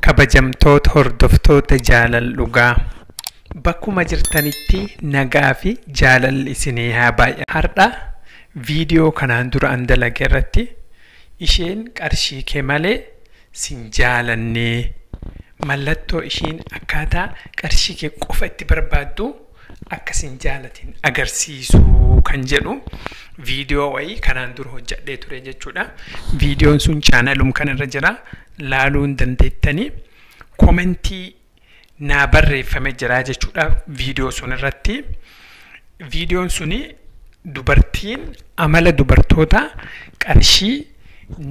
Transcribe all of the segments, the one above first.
Kabajamtoota hordoftoota jaalal dhugaa bakkuma jirtanitti nagaa fi jaalalli isinii haa baay'atu. Har'a viidiyoo kanaan dura an dalage irratti isheen qarshii kee malee sin jaalannee mallattoo isheen akkaataa qarshii kee qofa itti barbaaddu akka sin jaalatin agarsiisuu kan jedhu viidiyoo wayii kanaan dura hojjedhee ture jechuudha. Viidiyoon sun chaanalum kanarra jira. Laaluun dandeettanii komentii naa barreeffame jira jechuudha viidiyoo sun irratti. Viidiyoon suni dubartiin amala dubartoota qarshii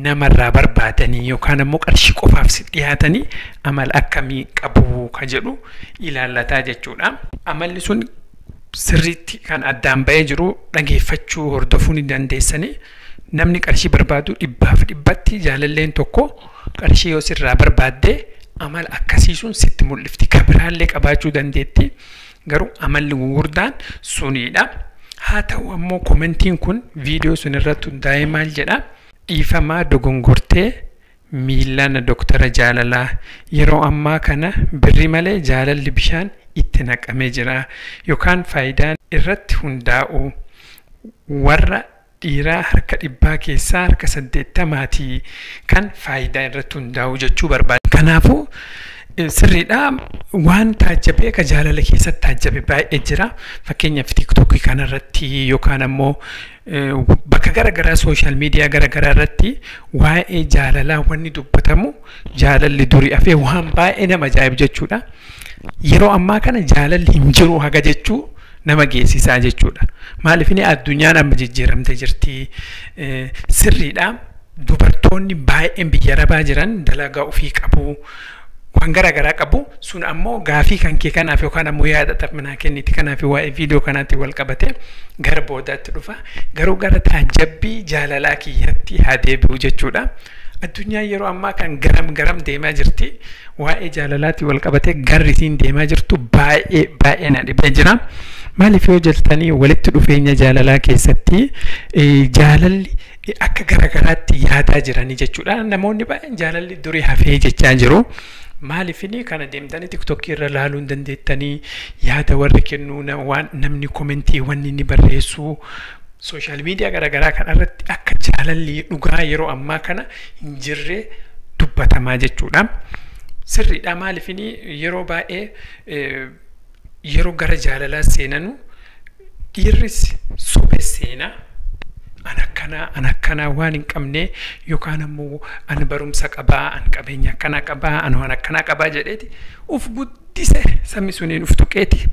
namarraa barbaadanii yookaan ammoo qarshii qofaaf si dhiyaatanii amala akkamii qabu ka jedhu ilaallataa jechuudha. Amalli sun sirriitti kan addaan ba'ee jiru dhageeffachuu hordofuu ni dandeessanii. Namni qarshii barbaadu dhibbaaf dhibbatti jaalalleen tokko qarshii yoo sirraa barbaaddee amala akkasiisuun sitti mul'ifti. Kabiraallee qabaachuu dandeetti. Garuu amalli gurguddaan sunidha. Haa ta'u ammoo komentiin kun viidiyoo sun irratti hundaa'ee maal jedha? Dhiifamaa dogongortee miilana doktara jaalalaa yeroo ammaa kana birri malee jaalalli bishaan itti naqamee jira yookaan faayidaan irratti hundaa'u warra dhiiraa harka dhibbaa keessaa harka 80 kan faayidaa irratti hundaa'u jechuu barbaada. Kanaafuu sirriidha waan taajjabee ka jaalala keessatti taajjabe baay'ee jira. Fakkeenyaaf TikTok kanarratti yookaan ammoo bakka garaagaraa sooshaal miidiyaa garaagaraa irratti waa'ee jaalalaa wanni dubbatamu jaalalli durii hafee waan baay'ee nama ajaa'ibu jechuudha. Yeroo ammaa kana jaalalli hin jiru haga jechuu nama geessisaa jechuudha. Maaliif addunyaan amma jijjiiramtee jirti. Sirriidha dubartoonni baay'een biyya arabaa jiran dalagaa ofii qabu. Waan garaagaraa qabu sun ammoo gaafii kan kee kanaaf yookaan ammoo yaada taphnaa kenniti kanaaf waa'ee viidiyoo kanaatti wal qabate gara boodaatti dhufa. Garuu gara taajjabbii jaalalaa kiyyatti haa deebi'u jechuudha. Addunyaan yeroo ammaa kan garam deemaa jirti. Waa'ee jaalalaatti wal qabate garri isiin deemaa jirtu baay'ee na dhibee jira. Maaliif yoo jaltanii walitti dhufeenya jaalalaa keessatti jaalalli akka garaagaraatti yaadaa jiranii jechuudha. Namoonni baay'een jaalalli durii hafee jechaa jiru. Maaliif kana deemtanii TikTok irra laaluun dandeettanii yaada warri kennuu waan namni komentii wanni ni barreessu sooshaal miidiyaa garaagaraa kanarratti akka jaalalli dhugaa yeroo ammaa kana hin jirre dubbatamaa jechuudha. Sirriidha maaliif yeroo baay'ee yeroo gara jaalalaa seenanu dhiirris sobe seenaa an akkanaa waan hin qabne yookaan ammoo an barumsa qabaa an qabeenya akkanaa qabaa an waan akkanaa qabaa jedheeti uf guddise sammi suniin uf tuqeeti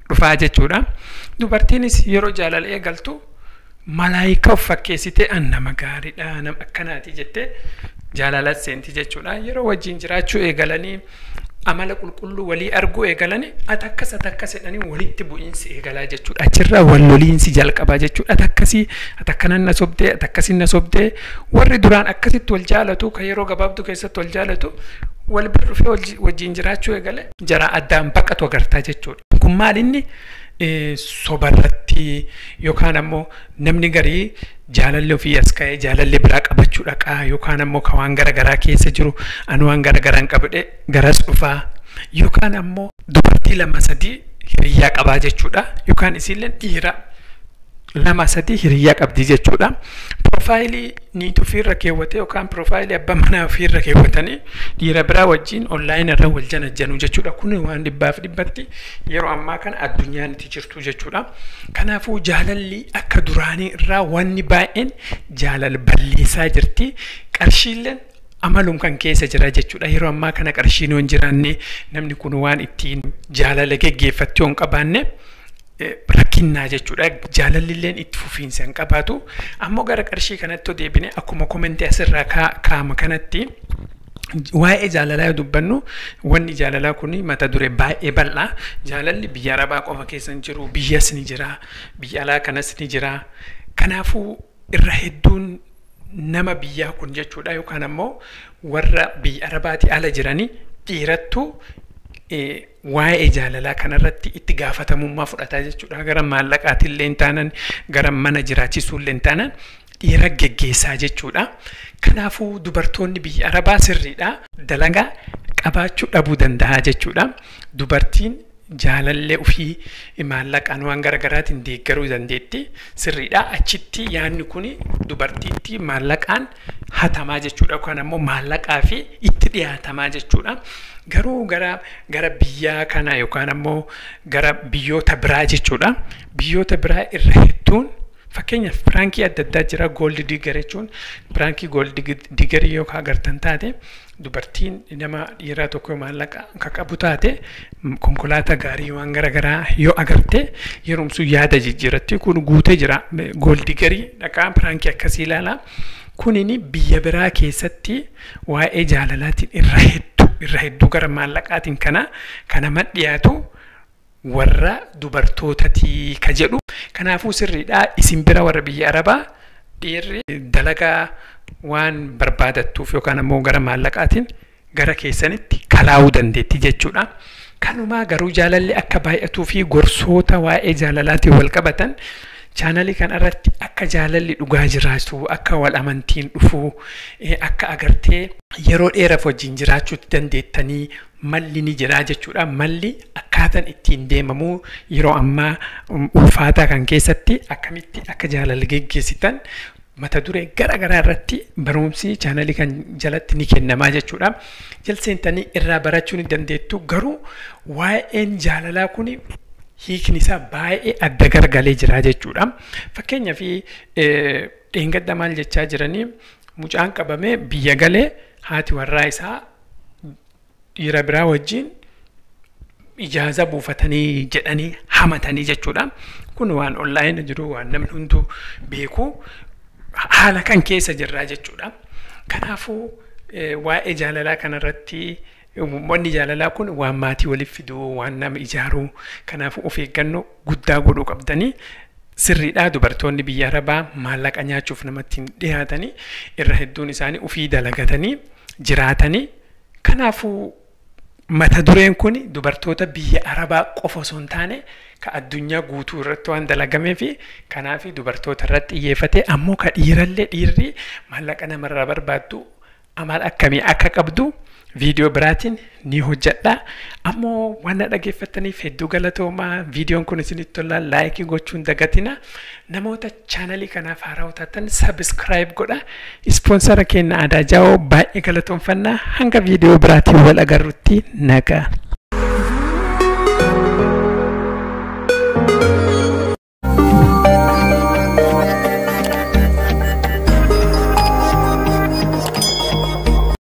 dhufaa jechuudha. Dubartiinis yeroo jaalala eegaltu malaayikaa of fakkeessitee an nama gaariidha nama akkanaati jettee jaalala seenti jechuudha. Yeroo wajjin jiraachuu eegalanii amala qulqulluu walii arguu eegalanii atakkas jedhanii walitti bu'iinsi eegalaa jechuudha. Achirraa wal loliinsi jalqabaa jechuudha. Atakkanan na sobdee atakkasin na sobdee warri duraan akkasitti wal jaalatu kan yeroo gabaabduu keessatti wal jaalatu wal bira dhufee wajjin jiraachuu eegale jara addaan baqatu agartaa jechuudha. Kun maalinni sobarratti yookaan ammoo namni garii jaalalli ofii as ka'ee jaalalli biraa qabachuu dhaqaa yookaan ammoo ka waan garaagaraa keessa jiru an waan garaagaraan qabadhe garas dhufaa yookaan ammoo dubartii 2-3 hiriyyaa qabaa jechuudha yookaan isiillee dhiira 2-3 hiriyyaa qabdi jechuudha. Profaayilii niitii ofiirra keewwatee yookaan profaayilii abbaa manaa ofiirra keewwatanii dhiira biraa wajjin onlaayinii irra wal janajjanu jechuudha. Kun waan dhibbaaf dhibbatti yeroo ammaa kana addunyaan itti jirtu jechuudha. Kanaafuu jaalalli akka duraanii irraa wanni baay'een jaalala balleessaa jirti. Qarshiilleen amaluun kan keessa jira jechuudha. Yeroo ammaa kana qarshiin yoo hin jiraanne namni kun waan ittiin jaalala geggeeffatti yoo hin qabaanne rakkinnaa jechuudha. Jaalallilleen itti fufiinsa hin qabaatu. Ammoo gara qarshii kanatti deebine akkuma komentii asirraa kaa'ama kanatti waa'ee jaalalaa yoo dubbannu wanni jaalalaa kun mata duree baay'ee bal'aa. Jaalalli biyya arabaa qofa keessa hin jiru. Biyyas ni jira. Biyya alaa kanas ni jira. Kanaafuu irra hedduun nama biyyaa kun jechuudha yookaan ammoo warra biyya arabaati ala jiranii dhiirattu waa'ee jaalalaa kanarratti itti gaafatamummaa fudhataa jechuudha. Gara maallaqaatillee hin taanan gara mana jiraachisuullee hin taanan dhiira geggeessaa jechuudha. Kanaafuu dubartoonni biyya arabaa sirriidha dalagaa qabaachuu dhabuu danda'a jechuudha. Dubartiin jaalallee ofii maallaqaan waan garaagaraatiin deeggaruu dandeetti. Sirriidha. Achitti yaadni kun dubartiitti maallaqaan hatamaa jechuudha. Yookaan ammoo maallaqaa fi itti dhiyaatamaa jechuudha. Garuu gara biyyaa kana yookaan ammoo gara biyyoota biraa jechuudha. Biyyoota biraa irra hedduun fakkeenyaaf piraankii adda addaa jira. Gooldi diigar jechuun piraankii gooldi diigarii yoo agartan taate dubartiin nama dhiiraa tokko maallaqa akka qabu taate konkolaataa gaarii waan garagaraa yoo agarte yerumsu yaada jijjiiratti kun guutee jira. Gooldi diigarii dhaqaa piraankii akkasii ilaala. Kunini biyya biraa keessatti waa'ee jaalalaatiin irra hedduu gara maallaqaatiin kana madhiyaatu warra dubartootatii ka jedhu. Kanaafuu sirriidha. Isin bira warra biyya Arabaa dhiirri dalagaa waan barbaadattuuf yookaan ammoo gara maallaqaatiin gara keessanitti kalaa'uu dandeetti jechuudha. Kanumaa garuu jaalalli akka baay'atuu fi gorsoota waa'ee jaalalaatiin wal qabatan chaanalii kana irratti akka jaalalli dhugaa jiraatu, akka wal amantiin dhufu, akka agartee yeroo dheeraaf wajjin jiraachuutti dandeettanii malli ni jira jechuudha. Malli akkaataan ittiin deemamuu yeroo ammaa ulfaataa kan keessatti akkamitti akka jaalalli geggeessitan mata duree garagaraa irratti barumsi chaanalii kan jalatti ni kennamaa jechuudha. Jalseentanii irraa barachuu ni dandeettu. Garuu waa'een jaalalaa kun hiikni isaa baay'ee adda garagalee jira jechuudha. Fakkeenyaaf dheengadda maal jechaa jiranii mucaan qabamee biyya galee haati warraa isaa dhiira biraa wajjin ijaaza buufatanii jedhanii hamatanii jechuudha. Kun waan online jiru waan namni hunduu beeku haala kan keessa jirra jechuudha. Kanaafuu waa'ee jaalalaa kanarratti wanni jaalalaa kun waan maatii waliif fiduu, waan nama ijaaruu, kanaafuu of eeggannoo guddaa godhuu qabdanii. Sirriidha. Dubartoonni biyya Arabaa maallaqa nyaachuuf namatti dhiyaatanii irra hedduun isaanii ofii dalagatanii jiraatanii. Kanaafuu mata dureen kun dubartoota biyya Arabaa qofa osoo hin taane ka addunyaa guutuu irratti waan dalagameef kanaaf dubartoota irratti xiyyeeffate. Ammoo ka dhiirri maallaqa namarraa barbaaddu amala akkamii akka qabdu viidiyoo biraatiin ni hojjedha. Ammoo waan dhaggeeffataniif hedduu galatoomaa. Viidiyoon kun isinitti tola, laayikii gochuun dagatina. Namoota chaanalii kanaaf haaraa taatan sabiskiraayib godha. Ispoonsara keenya Aadaa Jaawoo baay'ee galatoomfanna. Hanga viidiyoo biraatiin wal agarrutti nagaa.